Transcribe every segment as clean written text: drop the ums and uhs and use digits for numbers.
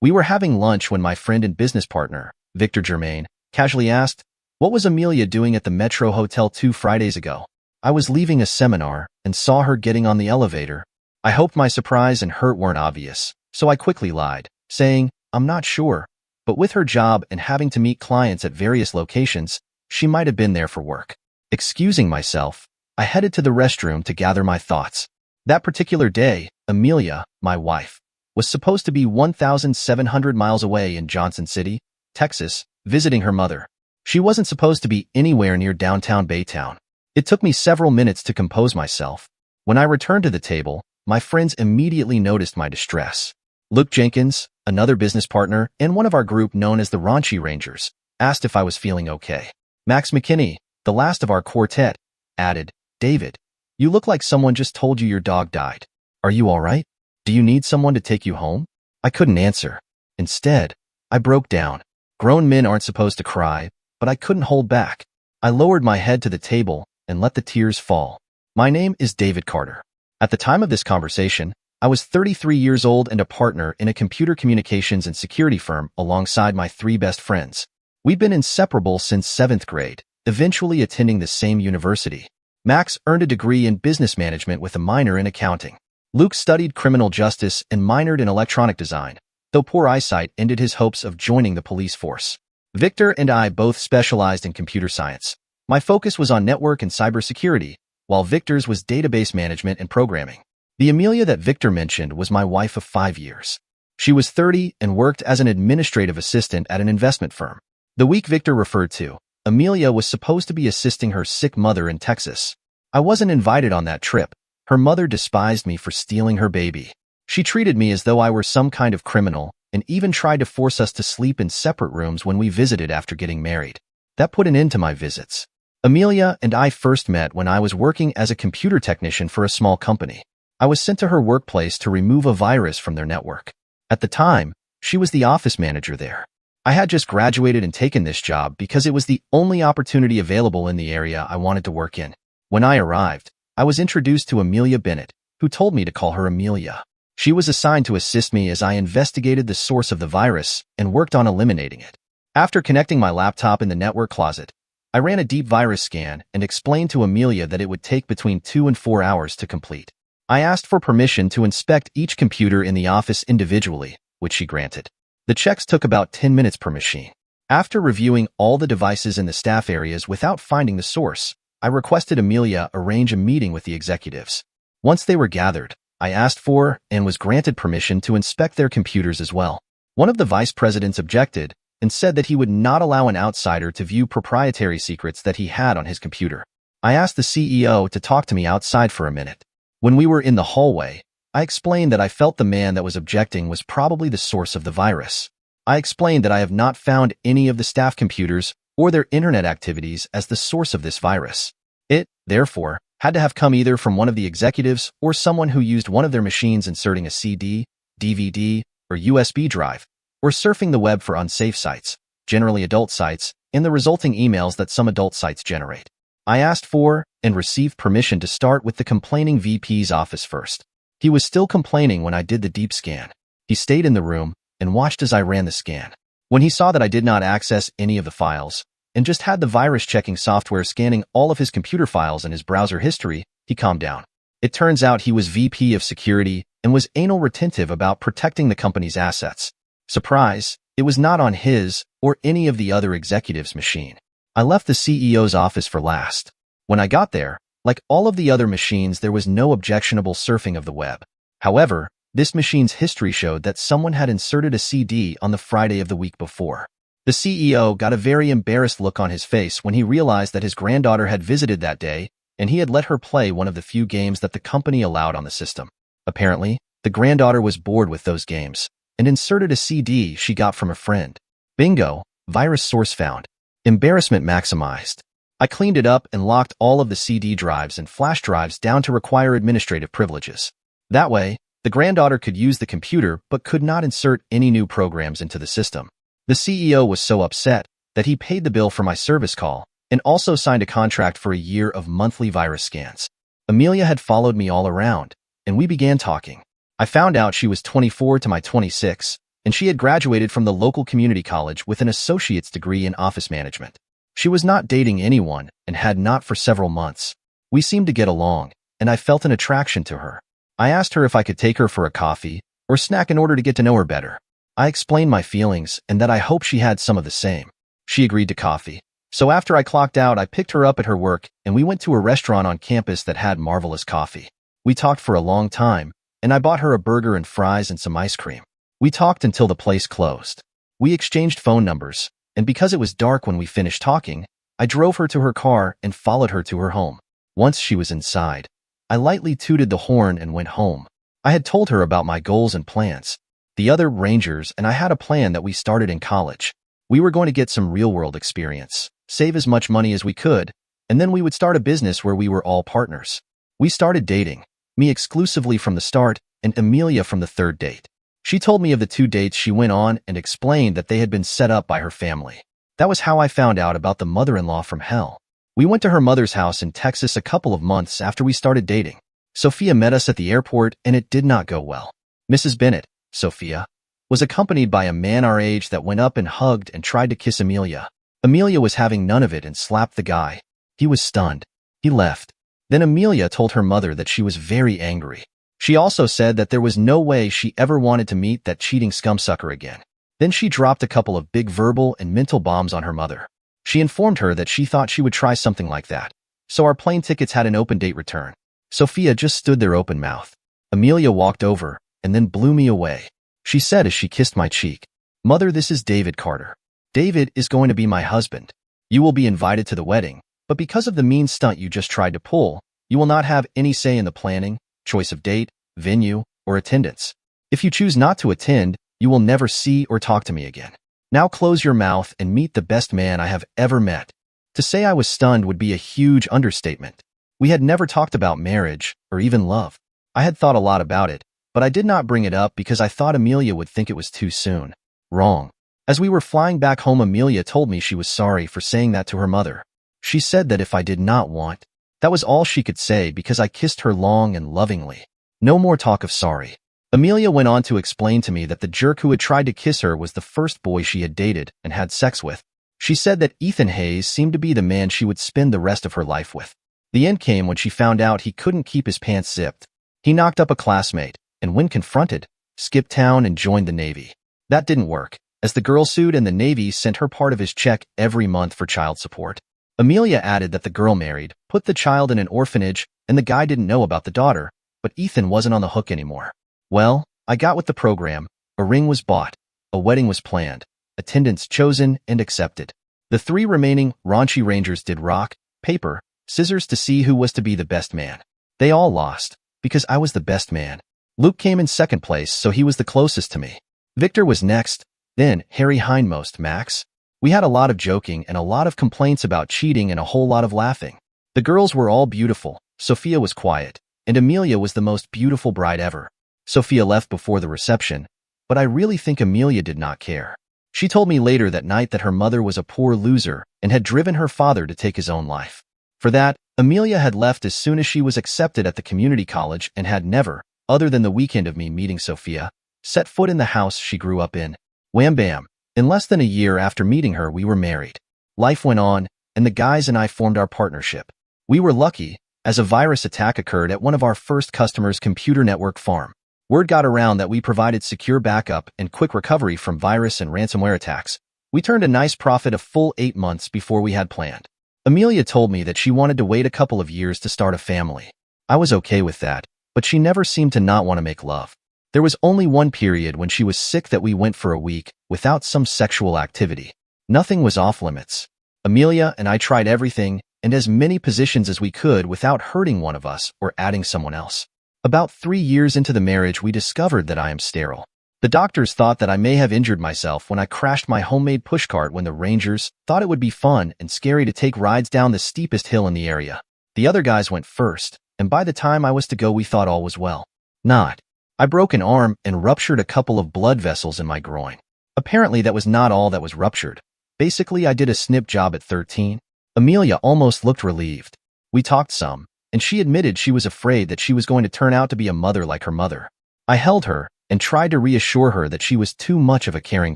We were having lunch when my friend and business partner, Victor Germain, casually asked, "What was Amelia doing at the Metro Hotel 2 Fridays ago?" I was leaving a seminar and saw her getting on the elevator. I hoped my surprise and hurt weren't obvious, so I quickly lied, saying, "I'm not sure, but with her job and having to meet clients at various locations, she might have been there for work." Excusing myself, I headed to the restroom to gather my thoughts. That particular day, Amelia, my wife, was supposed to be 1,700 miles away in Johnson City, Texas, visiting her mother. She wasn't supposed to be anywhere near downtown Baytown. It took me several minutes to compose myself. When I returned to the table, my friends immediately noticed my distress. Luke Jenkins, another business partner, and one of our group known as the Raunchy Rangers, asked if I was feeling okay. Max McKinney, the last of our quartet, added, "David, you look like someone just told you your dog died. Are you all right? Do you need someone to take you home?" I couldn't answer. Instead, I broke down. Grown men aren't supposed to cry, but I couldn't hold back. I lowered my head to the table and let the tears fall. My name is David Carter. At the time of this conversation, I was 33 years old and a partner in a computer communications and security firm alongside my 3 best friends. We'd been inseparable since 7th grade, eventually attending the same university. Max earned a degree in business management with a minor in accounting. Luke studied criminal justice and minored in electronic design, though poor eyesight ended his hopes of joining the police force. Victor and I both specialized in computer science. My focus was on network and cybersecurity, while Victor's was database management and programming. The Amelia that Victor mentioned was my wife of 5 years. She was 30 and worked as an administrative assistant at an investment firm. The week Victor referred to, Amelia was supposed to be assisting her sick mother in Texas. I wasn't invited on that trip. Her mother despised me for stealing her baby. She treated me as though I were some kind of criminal and even tried to force us to sleep in separate rooms when we visited after getting married. That put an end to my visits. Amelia and I first met when I was working as a computer technician for a small company. I was sent to her workplace to remove a virus from their network. At the time, she was the office manager there. I had just graduated and taken this job because it was the only opportunity available in the area I wanted to work in. When I arrived, I was introduced to Amelia Bennett, who told me to call her Amelia. She was assigned to assist me as I investigated the source of the virus and worked on eliminating it. After connecting my laptop in the network closet, I ran a deep virus scan and explained to Amelia that it would take between 2 and 4 hours to complete. I asked for permission to inspect each computer in the office individually, which she granted. The checks took about 10 minutes per machine. After reviewing all the devices in the staff areas without finding the source, I requested Amelia arrange a meeting with the executives. Once they were gathered, I asked for and was granted permission to inspect their computers as well. One of the vice presidents objected and said that he would not allow an outsider to view proprietary secrets that he had on his computer. I asked the CEO to talk to me outside for a minute. When we were in the hallway, I explained that I felt the man that was objecting was probably the source of the virus. I explained that I have not found any of the staff computers or their internet activities as the source of this virus. It, therefore, had to have come either from one of the executives or someone who used one of their machines inserting a CD, DVD, or USB drive, or surfing the web for unsafe sites, generally adult sites, and the resulting emails that some adult sites generate. I asked for and received permission to start with the complaining VP's office first. He was still complaining when I did the deep scan. He stayed in the room and watched as I ran the scan. When he saw that I did not access any of the files and just had the virus-checking software scanning all of his computer files and his browser history, he calmed down. It turns out he was VP of security and was anal retentive about protecting the company's assets. Surprise, it was not on his or any of the other executives' machine. I left the CEO's office for last. When I got there, like all of the other machines, there was no objectionable surfing of the web. However, this machine's history showed that someone had inserted a CD on the Friday of the week before. The CEO got a very embarrassed look on his face when he realized that his granddaughter had visited that day and he had let her play one of the few games that the company allowed on the system. Apparently, the granddaughter was bored with those games and inserted a CD she got from a friend. Bingo, virus source found. Embarrassment maximized. I cleaned it up and locked all of the CD drives and flash drives down to require administrative privileges. That way, the granddaughter could use the computer but could not insert any new programs into the system. The CEO was so upset that he paid the bill for my service call and also signed a contract for a year of monthly virus scans. Amelia had followed me all around, and we began talking. I found out she was 24 to my 26, and she had graduated from the local community college with an associate's degree in office management. She was not dating anyone and had not for several months. We seemed to get along, and I felt an attraction to her. I asked her if I could take her for a coffee or snack in order to get to know her better. I explained my feelings and that I hoped she had some of the same. She agreed to coffee. So after I clocked out, I picked her up at her work and we went to a restaurant on campus that had marvelous coffee. We talked for a long time, and I bought her a burger and fries and some ice cream. We talked until the place closed. We exchanged phone numbers, and because it was dark when we finished talking, I drove her to her car and followed her to her home. Once she was inside, I lightly tooted the horn and went home. I had told her about my goals and plans. The other Rangers and I had a plan that we started in college. We were going to get some real-world experience, save as much money as we could, and then we would start a business where we were all partners. We started dating, me exclusively from the start and Amelia from the third date. She told me of the 2 dates she went on and explained that they had been set up by her family. That was how I found out about the mother-in-law from hell. We went to her mother's house in Texas a couple of months after we started dating. Sophia met us at the airport and it did not go well. Mrs. Bennett, Sophia, was accompanied by a man our age that went up and hugged and tried to kiss Amelia. Amelia was having none of it and slapped the guy. He was stunned. He left. Then Amelia told her mother that she was very angry. She also said that there was no way she ever wanted to meet that cheating scumsucker again. Then she dropped a couple of big verbal and mental bombs on her mother. She informed her that she thought she would try something like that. So our plane tickets had an open date return. Sophia just stood there open mouthed. Amelia walked over and then blew me away. She said as she kissed my cheek, "Mother, this is David Carter. David is going to be my husband. You will be invited to the wedding, but because of the mean stunt you just tried to pull, you will not have any say in the planning, choice of date, venue, or attendance. If you choose not to attend, you will never see or talk to me again. Now close your mouth and meet the best man I have ever met." To say I was stunned would be a huge understatement. We had never talked about marriage or even love. I had thought a lot about it, but I did not bring it up because I thought Amelia would think it was too soon. Wrong. As we were flying back home, Amelia told me she was sorry for saying that to her mother. She said that if I did not want, that was all she could say because I kissed her long and lovingly. No more talk of sorry. Amelia went on to explain to me that the jerk who had tried to kiss her was the first boy she had dated and had sex with. She said that Ethan Hayes seemed to be the man she would spend the rest of her life with. The end came when she found out he couldn't keep his pants zipped. He knocked up a classmate, and when confronted, skipped town and joined the Navy. That didn't work, as the girl sued and the Navy sent her part of his check every month for child support. Amelia added that the girl married, put the child in an orphanage, and the guy didn't know about the daughter, but Ethan wasn't on the hook anymore. Well, I got with the program. A ring was bought. A wedding was planned. Attendance chosen and accepted. The 3 remaining raunchy Rangers did rock, paper, scissors to see who was to be the best man. They all lost, because I was the best man. Luke came in second place, so he was the closest to me. Victor was next, then Harry hindmost, Max. We had a lot of joking and a lot of complaints about cheating and a whole lot of laughing. The girls were all beautiful. Sophia was quiet, and Amelia was the most beautiful bride ever. Sophia left before the reception, but I really think Amelia did not care. She told me later that night that her mother was a poor loser and had driven her father to take his own life. For that, Amelia had left as soon as she was accepted at the community college and had never, other than the weekend of me meeting Sophia, set foot in the house she grew up in. Wham bam. In less than a year after meeting her, we were married. Life went on, and the guys and I formed our partnership. We were lucky, as a virus attack occurred at one of our first customers' computer network farm. Word got around that we provided secure backup and quick recovery from virus and ransomware attacks. We turned a nice profit a full 8 months before we had planned. Amelia told me that she wanted to wait a couple of years to start a family. I was okay with that, but she never seemed to not want to make love. There was only one period when she was sick that we went for a week without some sexual activity. Nothing was off limits. Amelia and I tried everything and as many positions as we could without hurting one of us or adding someone else. About 3 years into the marriage, we discovered that I am sterile. The doctors thought that I may have injured myself when I crashed my homemade pushcart when the Rangers thought it would be fun and scary to take rides down the steepest hill in the area. The other guys went first, and by the time I was to go, we thought all was well. Not. I broke an arm and ruptured a couple of blood vessels in my groin. Apparently that was not all that was ruptured. Basically, I did a snip job at 13. Amelia almost looked relieved. We talked some, and she admitted she was afraid that she was going to turn out to be a mother like her mother. I held her, and tried to reassure her that she was too much of a caring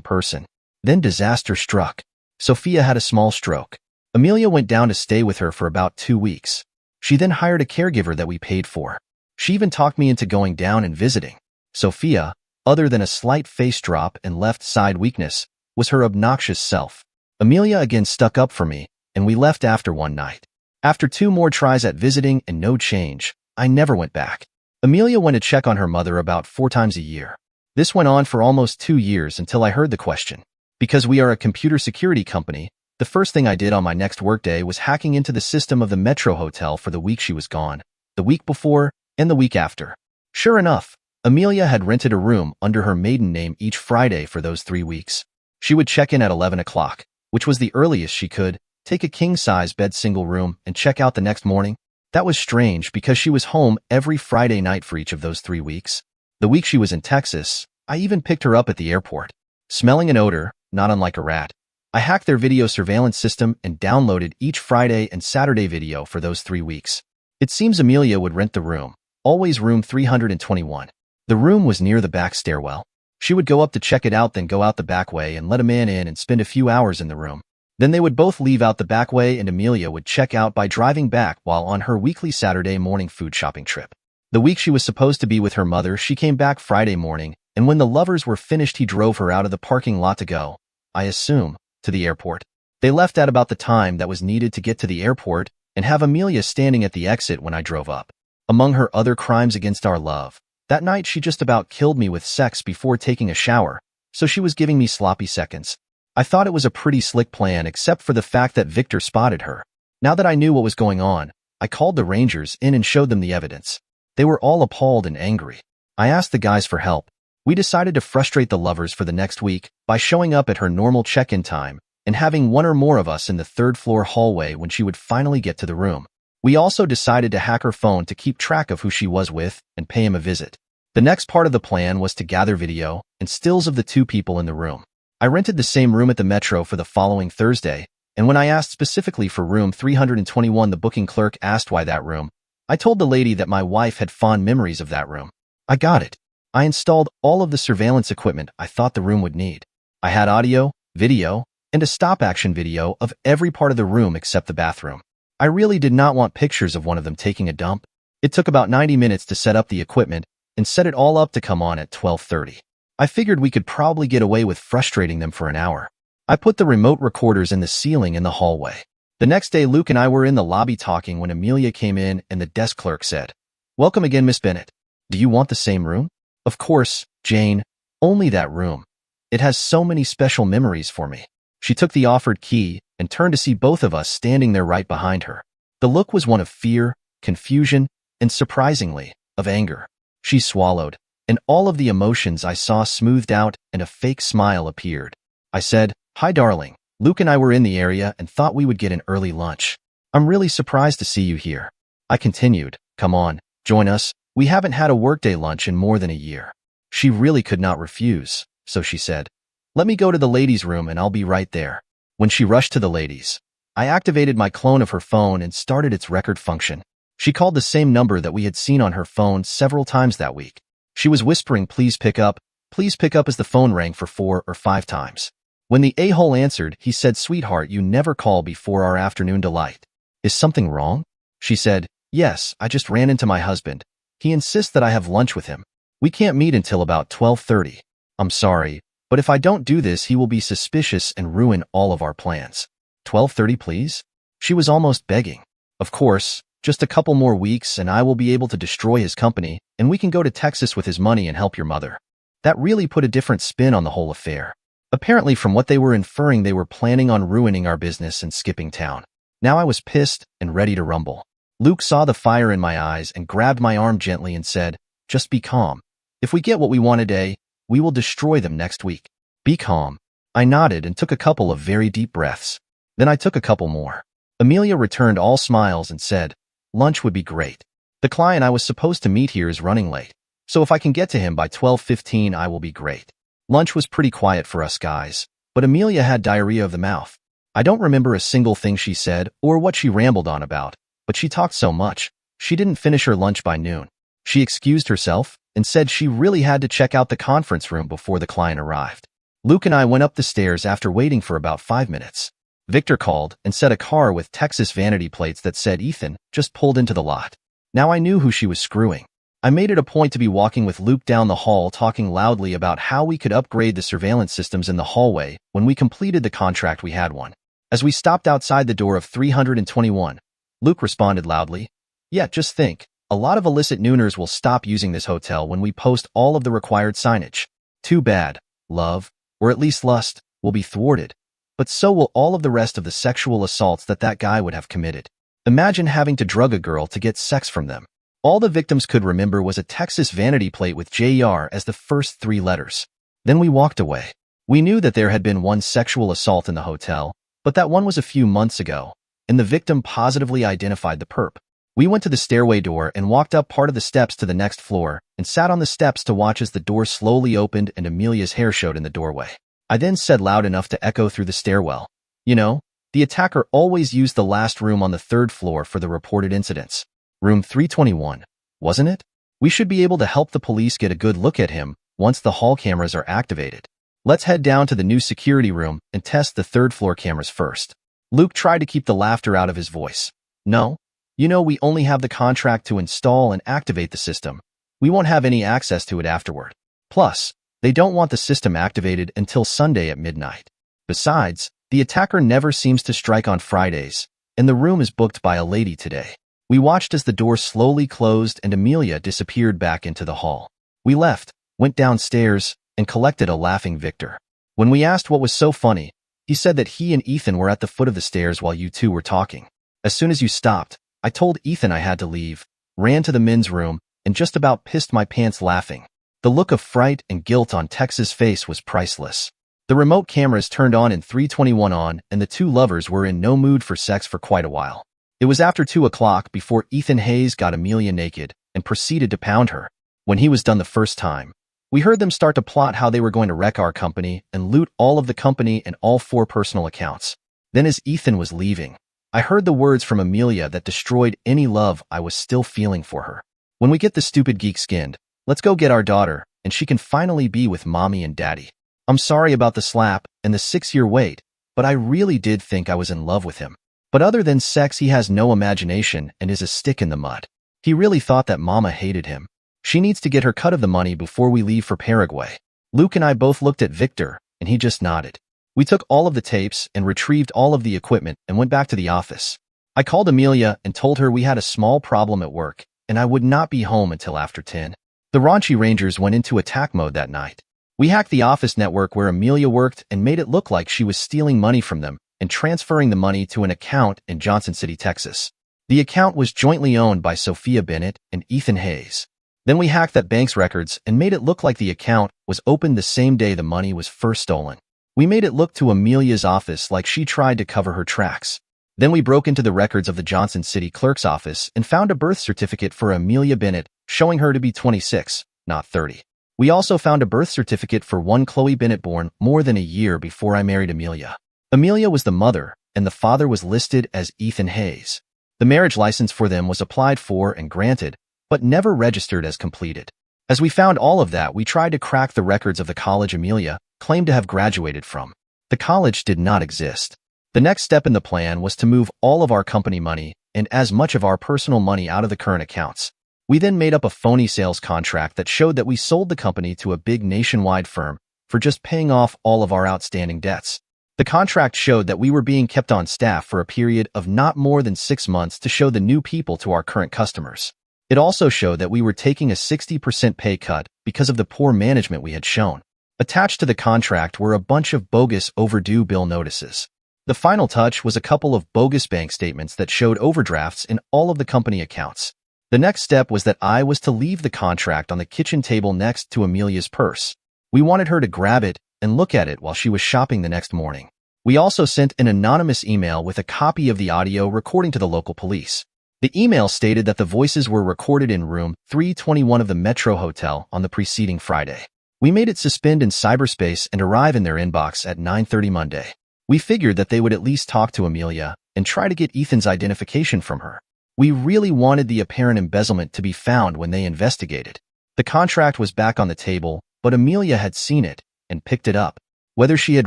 person. Then disaster struck. Sophia had a small stroke. Amelia went down to stay with her for about 2 weeks. She then hired a caregiver that we paid for. She even talked me into going down and visiting. Sophia, other than a slight face drop and left side weakness, was her obnoxious self. Amelia again stuck up for me, and we left after one night. After 2 more tries at visiting and no change, I never went back. Amelia went to check on her mother about 4 times a year. This went on for almost 2 years until I heard the question. Because we are a computer security company, the first thing I did on my next workday was hacking into the system of the Metro Hotel for the week she was gone, the week before, and the week after. Sure enough, Amelia had rented a room under her maiden name each Friday for those 3 weeks. She would check in at 11 o'clock, which was the earliest she could, take a king-size bed single room, and check out the next morning. That was strange because she was home every Friday night for each of those 3 weeks. The week she was in Texas, I even picked her up at the airport. Smelling an odor, not unlike a rat, I hacked their video surveillance system and downloaded each Friday and Saturday video for those 3 weeks. It seems Amelia would rent the room, always room 321. The room was near the back stairwell. She would go up to check it out, then go out the back way and let a man in and spend a few hours in the room. Then they would both leave out the back way and Amelia would check out by driving back while on her weekly Saturday morning food shopping trip. The week she was supposed to be with her mother, she came back Friday morning, and when the lovers were finished, he drove her out of the parking lot to go, I assume, to the airport. They left at about the time that was needed to get to the airport and have Amelia standing at the exit when I drove up. Among her other crimes against our love, that night she just about killed me with sex before taking a shower, so she was giving me sloppy seconds. I thought it was a pretty slick plan except for the fact that Victor spotted her. Now that I knew what was going on, I called the Rangers in and showed them the evidence. They were all appalled and angry. I asked the guys for help. We decided to frustrate the lovers for the next week by showing up at her normal check-in time and having one or more of us in the 3rd floor hallway when she would finally get to the room. We also decided to hack her phone to keep track of who she was with and pay him a visit. The next part of the plan was to gather video and stills of the 2 people in the room. I rented the same room at the Metro for the following Thursday, and when I asked specifically for room 321, the booking clerk asked why that room. I told the lady that my wife had fond memories of that room. I got it. I installed all of the surveillance equipment I thought the room would need. I had audio, video, and a stop-action video of every part of the room except the bathroom. I really did not want pictures of one of them taking a dump. It took about 90 minutes to set up the equipment and set it all up to come on at 12:30. I figured we could probably get away with frustrating them for an hour. I put the remote recorders in the ceiling in the hallway. The next day, Luke and I were in the lobby talking when Amelia came in and the desk clerk said, "Welcome again, Miss Bennett. Do you want the same room?" "Of course, Jane. Only that room. It has so many special memories for me." She took the offered key and turned to see both of us standing there right behind her. The look was one of fear, confusion, and surprisingly, of anger. She swallowed, and all of the emotions I saw smoothed out and a fake smile appeared. I said, "Hi, darling. Luke and I were in the area and thought we would get an early lunch. I'm really surprised to see you here." I continued, "Come on, join us. We haven't had a workday lunch in more than a year." She really could not refuse, so she said, "Let me go to the ladies' room and I'll be right there." When she rushed to the ladies, I activated my clone of her phone and started its record function. She called the same number that we had seen on her phone several times that week. She was whispering, please pick up," as the phone rang for 4 or 5 times. When the a-hole answered, he said, "Sweetheart, you never call before our afternoon delight. Is something wrong?" She said, "Yes, I just ran into my husband. He insists that I have lunch with him. We can't meet until about 12:30. I'm sorry, but if I don't do this, he will be suspicious and ruin all of our plans. 12:30, please?" She was almost begging. Of course, just a couple more weeks and I will be able to destroy his company and we can go to Texas with his money and help your mother. That really put a different spin on the whole affair. Apparently, from what they were inferring, they were planning on ruining our business and skipping town. Now I was pissed and ready to rumble. Luke saw the fire in my eyes and grabbed my arm gently and said, "Just be calm. If we get what we want today, we will destroy them next week. Be calm." I nodded and took a couple of very deep breaths. Then I took a couple more. Amelia returned all smiles and said, "Lunch would be great. The client I was supposed to meet here is running late, so if I can get to him by 12:15, I will be great." Lunch was pretty quiet for us guys, but Amelia had diarrhea of the mouth. I don't remember a single thing she said or what she rambled on about, but she talked so much. She didn't finish her lunch by noon. She excused herself and said she really had to check out the conference room before the client arrived. Luke and I went up the stairs after waiting for about 5 minutes. Victor called and said a car with Texas vanity plates that said Ethan just pulled into the lot. Now I knew who she was screwing. I made it a point to be walking with Luke down the hall talking loudly about how we could upgrade the surveillance systems in the hallway when we completed the contract we had won. As we stopped outside the door of 321, Luke responded loudly, "Yeah, just think. A lot of illicit nooners will stop using this hotel when we post all of the required signage. Too bad. Love, or at least lust, will be thwarted. But so will all of the rest of the sexual assaults that guy would have committed. Imagine having to drug a girl to get sex from them." All the victims could remember was a Texas vanity plate with JR as the first 3 letters. Then we walked away. We knew that there had been one sexual assault in the hotel, but that one was a few months ago, and the victim positively identified the perp. We went to the stairway door and walked up part of the steps to the next floor and sat on the steps to watch as the door slowly opened and Amelia's hair showed in the doorway. I then said loud enough to echo through the stairwell, "You know, the attacker always used the last room on the 3rd floor for the reported incidents. Room 321, wasn't it? We should be able to help the police get a good look at him once the hall cameras are activated. Let's head down to the new security room and test the 3rd floor cameras first." Luke tried to keep the laughter out of his voice. "No, you know we only have the contract to install and activate the system. We won't have any access to it afterward. Plus, they don't want the system activated until Sunday at midnight. Besides, the attacker never seems to strike on Fridays, and the room is booked by a lady today." We watched as the door slowly closed and Amelia disappeared back into the hall. We left, went downstairs, and collected a laughing Victor. When we asked what was so funny, he said that he and Ethan were at the foot of the stairs while you two were talking. As soon as you stopped, I told Ethan I had to leave, ran to the men's room, and just about pissed my pants laughing. The look of fright and guilt on Tex's face was priceless. The remote cameras turned on in 321 and the 2 lovers were in no mood for sex for quite a while. It was after 2 o'clock before Ethan Hayes got Amelia naked and proceeded to pound her. When he was done the first time, we heard them start to plot how they were going to wreck our company and loot all of the company and all 4 personal accounts. Then as Ethan was leaving, I heard the words from Amelia that destroyed any love I was still feeling for her. "When we get the stupid geek skinned, let's go get our daughter, and she can finally be with mommy and daddy. I'm sorry about the slap and the 6-year wait, but I really did think I was in love with him. But other than sex, he has no imagination and is a stick in the mud. He really thought that mama hated him. She needs to get her cut of the money before we leave for Paraguay." Luke and I both looked at Victor, and he just nodded. We took all of the tapes and retrieved all of the equipment and went back to the office. I called Amelia and told her we had a small problem at work, and I would not be home until after 10. The raunchy Rangers went into attack mode that night. We hacked the office network where Amelia worked and made it look like she was stealing money from them and transferring the money to an account in Johnson City, Texas. The account was jointly owned by Sophia Bennett and Ethan Hayes. Then we hacked that bank's records and made it look like the account was opened the same day the money was first stolen. We made it look to Amelia's office like she tried to cover her tracks. Then we broke into the records of the Johnson City clerk's office and found a birth certificate for Amelia Bennett, showing her to be 26, not 30. We also found a birth certificate for one Chloe Bennett born more than a year before I married Amelia. Amelia was the mother, and the father was listed as Ethan Hayes. The marriage license for them was applied for and granted, but never registered as completed. As we found all of that, we tried to crack the records of the college Amelia claimed to have graduated from. The college did not exist. The next step in the plan was to move all of our company money and as much of our personal money out of the current accounts. We then made up a phony sales contract that showed that we sold the company to a big nationwide firm for just paying off all of our outstanding debts. The contract showed that we were being kept on staff for a period of not more than 6 months to show the new people to our current customers. It also showed that we were taking a 60% pay cut because of the poor management we had shown. Attached to the contract were a bunch of bogus overdue bill notices. The final touch was a couple of bogus bank statements that showed overdrafts in all of the company accounts. The next step was that I was to leave the contract on the kitchen table next to Amelia's purse. We wanted her to grab it and look at it while she was shopping the next morning. We also sent an anonymous email with a copy of the audio recording to the local police. The email stated that the voices were recorded in room 321 of the Metro Hotel on the preceding Friday. We made it suspend in cyberspace and arrive in their inbox at 9:30 Monday. We figured that they would at least talk to Amelia and try to get Ethan's identification from her. We really wanted the apparent embezzlement to be found when they investigated. The contract was back on the table, but Amelia had seen it and picked it up. Whether she had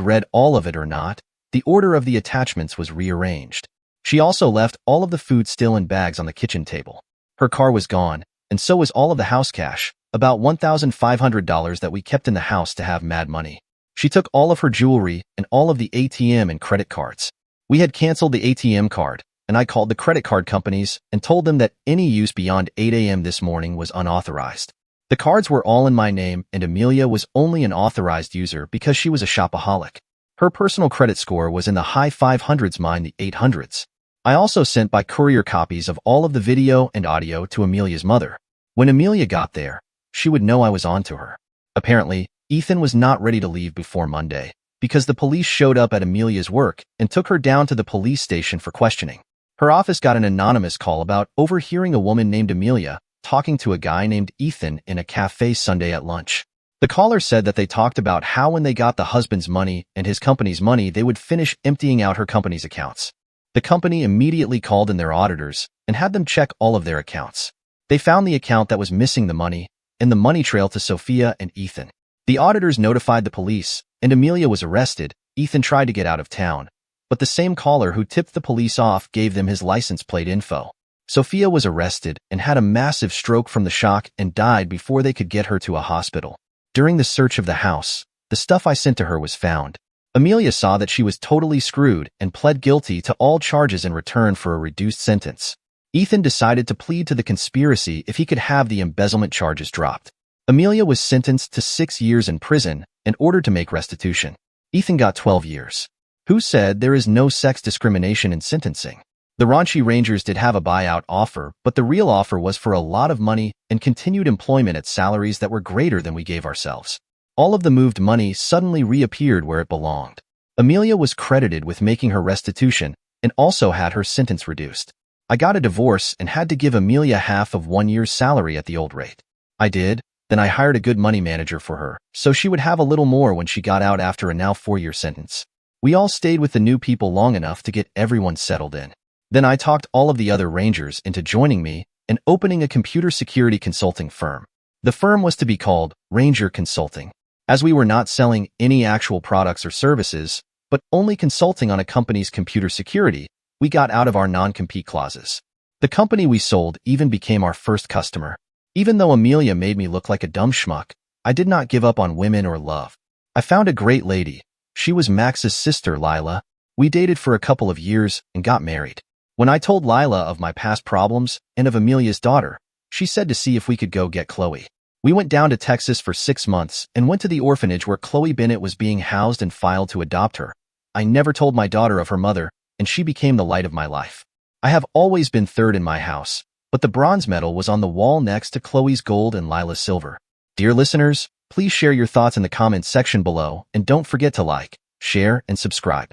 read all of it or not, the order of the attachments was rearranged. She also left all of the food still in bags on the kitchen table. Her car was gone, and so was all of the house cash, about $1,500 that we kept in the house to have mad money. She took all of her jewelry and all of the ATM and credit cards. We had canceled the ATM card, and I called the credit card companies and told them that any use beyond 8 a.m. this morning was unauthorized. The cards were all in my name, and Amelia was only an authorized user because she was a shopaholic. Her personal credit score was in the high 500s, mine the 800s. I also sent by courier copies of all of the video and audio to Amelia's mother. When Amelia got there, she would know I was onto her. Apparently, Ethan was not ready to leave before Monday because the police showed up at Amelia's work and took her down to the police station for questioning. Her office got an anonymous call about overhearing a woman named Amelia talking to a guy named Ethan in a cafe Sunday at lunch. The caller said that they talked about how when they got the husband's money and his company's money, they would finish emptying out her company's accounts. The company immediately called in their auditors and had them check all of their accounts. They found the account that was missing the money and the money trail to Sophia and Ethan. The auditors notified the police, and Amelia was arrested. Ethan tried to get out of town, but the same caller who tipped the police off gave them his license plate info. Sophia was arrested and had a massive stroke from the shock and died before they could get her to a hospital. During the search of the house, the stuff I sent to her was found. Amelia saw that she was totally screwed and pled guilty to all charges in return for a reduced sentence. Ethan decided to plead to the conspiracy if he could have the embezzlement charges dropped. Amelia was sentenced to 6 years in prison and ordered to make restitution. Ethan got 12 years. Who said there is no sex discrimination in sentencing? The raunchy Rangers did have a buyout offer, but the real offer was for a lot of money and continued employment at salaries that were greater than we gave ourselves. All of the moved money suddenly reappeared where it belonged. Amelia was credited with making her restitution and also had her sentence reduced. I got a divorce and had to give Amelia half of 1 year's salary at the old rate. I did. Then I hired a good money manager for her, so she would have a little more when she got out after a now 4-year sentence. We all stayed with the new people long enough to get everyone settled in. Then I talked all of the other Rangers into joining me and opening a computer security consulting firm. The firm was to be called Ranger Consulting, as we were not selling any actual products or services, but only consulting on a company's computer security. We got out of our non-compete clauses. The company we sold even became our first customer. Even though Amelia made me look like a dumb schmuck, I did not give up on women or love. I found a great lady. She was Max's sister, Lila. We dated for a couple of years and got married. When I told Lila of my past problems and of Amelia's daughter, she said to see if we could go get Chloe. We went down to Texas for 6 months and went to the orphanage where Chloe Bennett was being housed and filed to adopt her. I never told my daughter of her mother, and she became the light of my life. I have always been third in my house, but the bronze medal was on the wall next to Chloe's gold and Lila's silver. Dear listeners, please share your thoughts in the comments section below and don't forget to like, share, and subscribe.